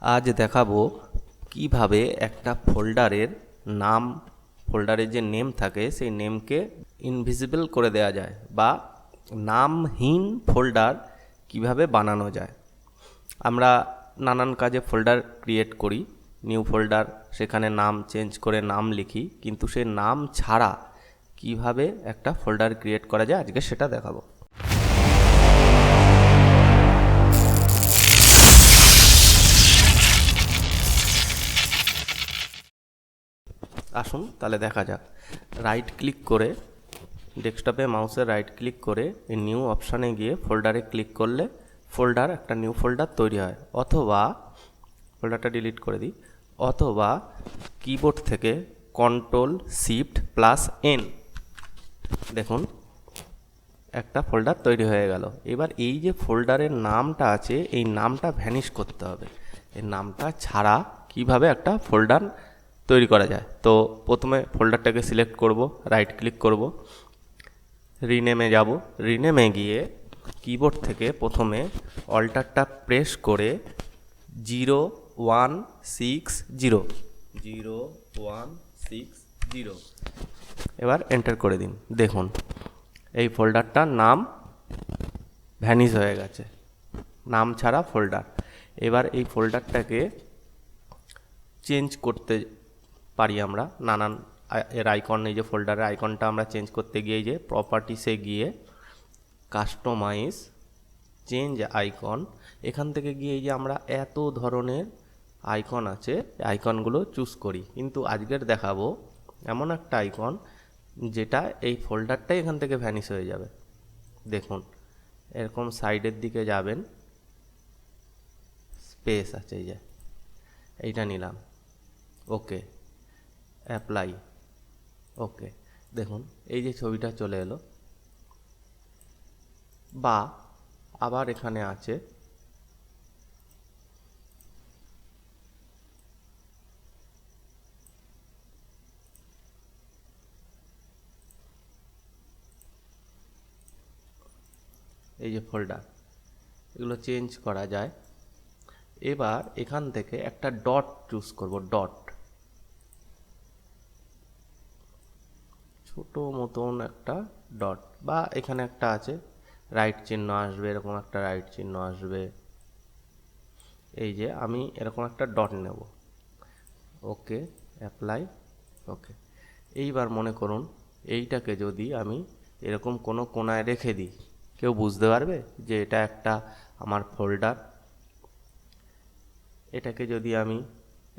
আজ দেখাবো কিভাবে একটা ফোল্ডারের যে নেম থাকে সেই নেমকে ইনভিজিবল করে দেওয়া যায় বা নামহীন ফোল্ডার কিভাবে বানানো যায়। আমরা নানান কাজে ফোল্ডার ক্রিয়েট করি, নিউ ফোল্ডার, সেখানে নাম চেঞ্জ করে নাম লিখি, কিন্তু সেই নাম ছাড়া কিভাবে একটা ফোল্ডার ক্রিয়েট করা যায় আজকে সেটা দেখাবো। আসুন তাহলে দেখা যাক। রাইট ক্লিক করে ডেস্কটপে মাউসের রাইট ক্লিক করে এই নিউ অপশানে গিয়ে ফোল্ডারে ক্লিক করলে একটা নিউ ফোল্ডার তৈরি হয়, অথবা ফোল্ডারটা ডিলিট করে দিই, অথবা কিবোর্ড থেকে Ctrl+Shift+N, দেখুন একটা ফোল্ডার তৈরি হয়ে গেল। এবার এই যে ফোল্ডারের নামটা আছে এই নামটা ভ্যানিশ করতে হবে। এই নামটা ছাড়া কিভাবে একটা ফোল্ডার তৈরি করা যায়। তো প্রথমে ফোল্ডারটাকে সিলেক্ট করব, রাইট ক্লিক করব, রিনেমে যাব, রিনেমে গিয়ে কিবোর্ড থেকে প্রথমে অল্টারটা প্রেস করে 0160 এবার এন্টার করে দিন। দেখুন এই ফোল্ডারটার নাম ভ্যানিশ হয়ে গেছে, নাম ছাড়া ফোল্ডার। এবার এই ফোল্ডারটাকে চেঞ্জ করতে পারি আমরা নানান এর আইকন, এই যে ফোল্ডারের আইকনটা আমরা চেঞ্জ করতে গিয়ে যে প্রপার্টিসে গিয়ে কাস্টমাইজ চেঞ্জ আইকন, এখান থেকে গিয়ে এই যে আমরা এত ধরনের আইকন আছে আইকনগুলো চুজ করি, কিন্তু আজকের দেখাবো এমন একটা আইকন যেটা এই ফোল্ডারটাই এখান থেকে ভ্যানিশ হয়ে যাবে। দেখুন এরকম সাইডের দিকে যাবেন, স্পেস আছে, এই যে এইটা নিলাম, ওকে, অ্যাপ্লাই, ওকে, দেখুন এই যে ছবিটা চলে এলো। বা আবার এখানে আছে এই যে ফোল্ডার, এগুলো চেঞ্জ করা যায়। এবার এখান থেকে একটা ডট চুজ করব, ডট, ছোট মতন একটা ডট, বা এখানে একটা আছে রাইট চিহ্ন আসবে, এরকম একটা রাইট চিহ্ন আসবে। এই যে আমি এরকম একটা ডট নেব, ওকে, অ্যাপ্লাই, ওকে। এইবার মনে করুন এইটাকে যদি আমি এরকম কোনো কোনায় রেখে দিই, কেউ বুঝতে পারবে যে এটা একটা আমার ফোল্ডার? এটাকে যদি আমি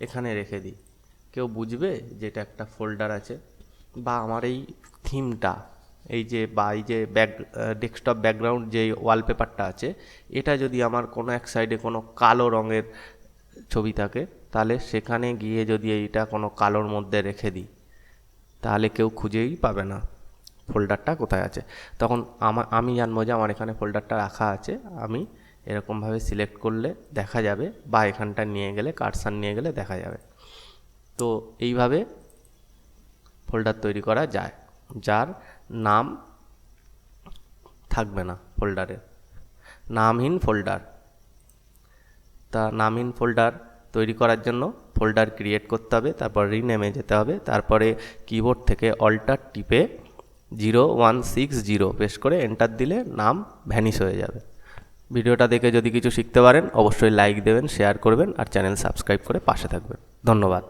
এখানে রেখে দিই, কেউ বুঝবে যে এটা একটা ফোল্ডার আছে? বা আমার এই থিমটা, এই যে ডেস্কটপ ব্যাকগ্রাউন্ড যে ওয়ালপেপারটা আছে, এটা যদি আমার কোনো এক সাইডে কোনো কালো রঙের ছবি থাকে, তাহলে সেখানে গিয়ে যদি এইটা কোনো কালোর মধ্যে রেখে দিই, তাহলে কেউ খুঁজেই পাবে না ফোল্ডারটা কোথায় আছে। তখন আমি জানবো যে আমার এখানে ফোল্ডারটা রাখা আছে। আমি এরকমভাবে সিলেক্ট করলে দেখা যাবে, বা এখানটা নিয়ে গেলে, কার্সার নিয়ে গেলে দেখা যাবে। তো এইভাবে ফোল্ডার তৈরি করা যায় যার নাম থাকবে না ফোল্ডারে, নামহীন ফোল্ডার। তা নামহীন ফোল্ডার তৈরি করার জন্য ফোল্ডার ক্রিয়েট করতে হবে, তারপর রিনেমে যেতে হবে, তারপরে কিবোর্ড থেকে অল্টার টিপে 0160 প্রেস করে এন্টার দিলে নাম ভ্যানিশ হয়ে যাবে। ভিডিওটা দেখে যদি কিছু শিখতে পারেন অবশ্যই লাইক দেবেন, শেয়ার করবেন আর চ্যানেল সাবস্ক্রাইব করে পাশে থাকবেন। ধন্যবাদ।